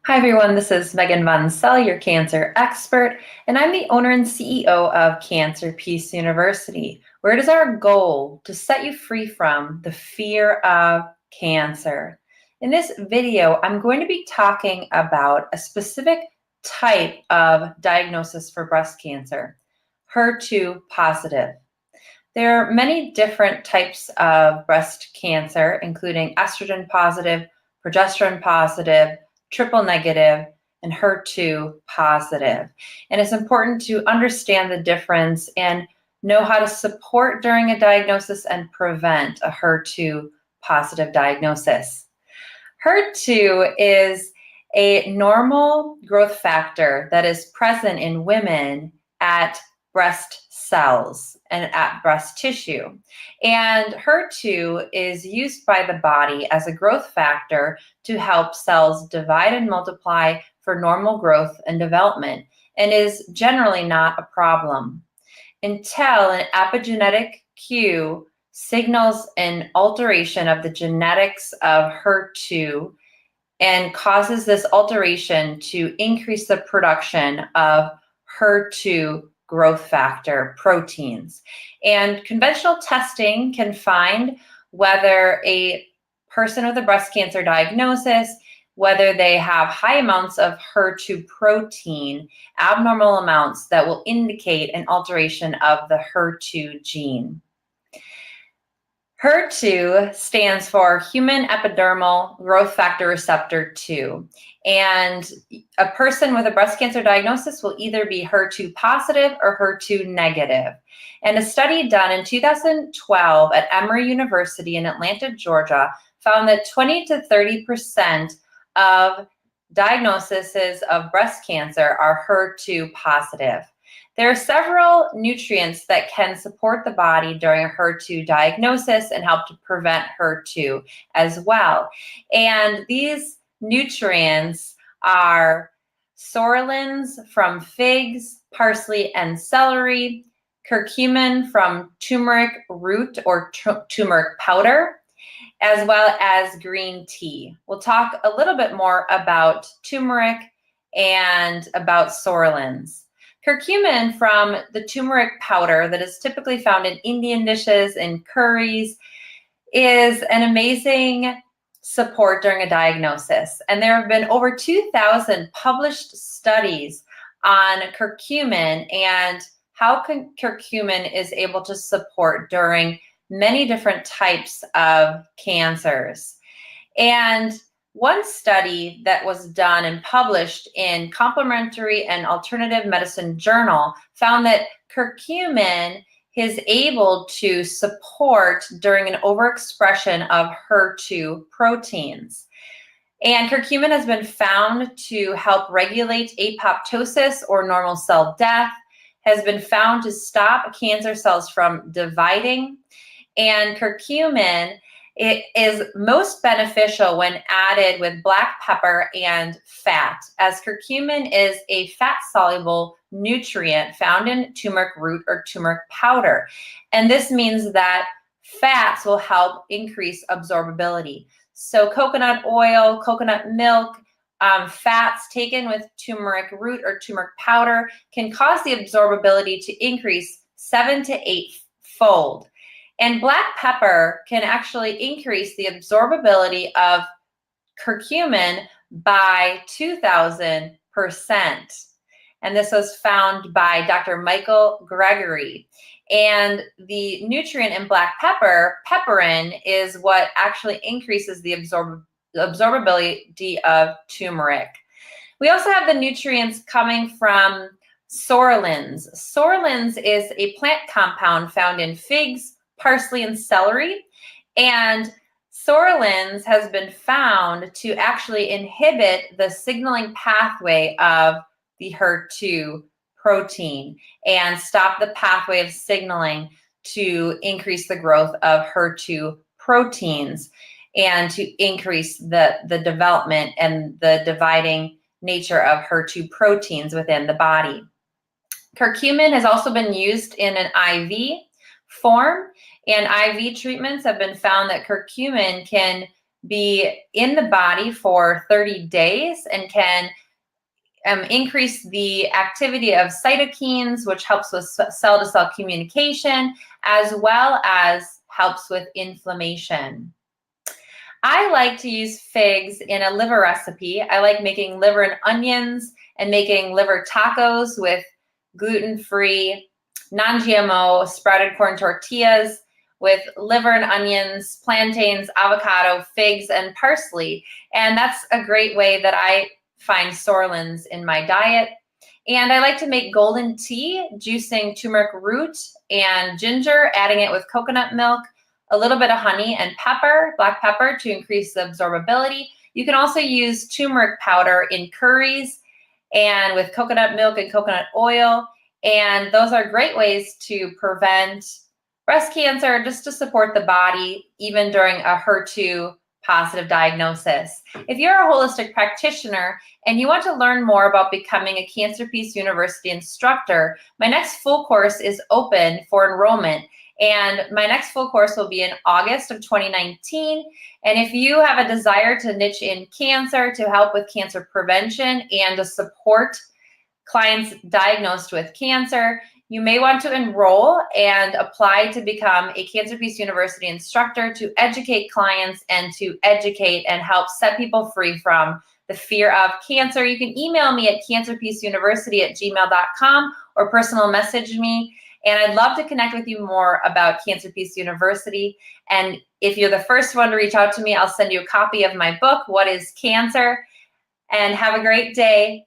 Hi everyone, this is Megan Munsell, your cancer expert, and I'm the owner and CEO of Cancer Peace University, where it is our goal to set you free from the fear of cancer. In this video, I'm going to be talking about a specific type of diagnosis for breast cancer, HER2 positive. There are many different types of breast cancer, including estrogen positive, progesterone positive, triple negative, and HER2 positive. And it's important to understand the difference and know how to support during a diagnosis and prevent a HER2 positive diagnosis. HER2 is a normal growth factor that is present in women at breast cells and at breast tissue. And HER2 is used by the body as a growth factor to help cells divide and multiply for normal growth and development, and is generally not a problem until an epigenetic cue signals an alteration of the genetics of HER2 and causes this alteration to increase the production of HER2 growth factor proteins. And conventional testing can find whether a person with a breast cancer diagnosis, whether they have high amounts of HER2 protein, abnormal amounts that will indicate an alteration of the HER2 gene. HER2 stands for human epidermal growth factor receptor 2. And a person with a breast cancer diagnosis will either be HER2 positive or HER2 negative. And a study done in 2012 at Emory University in Atlanta, Georgia, found that 20 to 30% of diagnoses of breast cancer are HER2 positive. There are several nutrients that can support the body during a HER2 diagnosis and help to prevent HER2 as well. And these nutrients are psoralins from figs, parsley, and celery, curcumin from turmeric root or turmeric powder, as well as green tea. We'll talk a little bit more about turmeric and about psoralins. Curcumin from the turmeric powder that is typically found in Indian dishes and curries is an amazing support during a diagnosis. And there have been over 2,000 published studies on curcumin and how curcumin is able to support during many different types of cancers. And one study that was done and published in Complementary and Alternative Medicine Journal found that curcumin is able to support during an overexpression of HER2 proteins. And curcumin has been found to help regulate apoptosis or normal cell death, has been found to stop cancer cells from dividing, and curcumin, it is most beneficial when added with black pepper and fat, as curcumin is a fat-soluble nutrient found in turmeric root or turmeric powder. And this means that fats will help increase absorbability. So coconut oil, coconut milk, fats taken with turmeric root or turmeric powder can cause the absorbability to increase 7 to 8-fold. And black pepper can actually increase the absorbability of curcumin by 2,000%. And this was found by Dr. Michael Gregory. And the nutrient in black pepper, pepperin, is what actually increases the absorbability of turmeric. We also have the nutrients coming from psoralins. Psoralins is a plant compound found in figs, parsley, and celery. And psoralins has been found to actually inhibit the signaling pathway of the HER2 protein and stop the pathway of signaling to increase the growth of HER2 proteins and to increase the development and the dividing nature of HER2 proteins within the body. Curcumin has also been used in an IV form, and IV treatments have been found that curcumin can be in the body for 30 days and can increase the activity of cytokines, which helps with cell-to-cell communication, as well as helps with inflammation. I like to use figs in a liver recipe. I like making liver and onions and making liver tacos with gluten-free, non-GMO sprouted corn tortillas with liver and onions, plantains, avocado, figs, and parsley. And that's a great way that I find sorlins in my diet. And I like to make golden tea, juicing turmeric root and ginger, adding it with coconut milk, a little bit of honey and pepper, black pepper, to increase the absorbability. You can also use turmeric powder in curries and with coconut milk and coconut oil. And those are great ways to prevent breast cancer, just to support the body, even during a HER2 positive diagnosis. If you're a holistic practitioner and you want to learn more about becoming a Cancer Peace University instructor, my next full course is open for enrollment. And my next full course will be in August of 2019. And if you have a desire to niche in cancer, to help with cancer prevention and to support clients diagnosed with cancer, you may want to enroll and apply to become a Cancer Peace University instructor to educate clients and to educate and help set people free from the fear of cancer. You can email me at cancerpeaceuniversity@gmail.com or personal message me. And I'd love to connect with you more about Cancer Peace University. And if you're the first one to reach out to me, I'll send you a copy of my book, What is Cancer? And have a great day.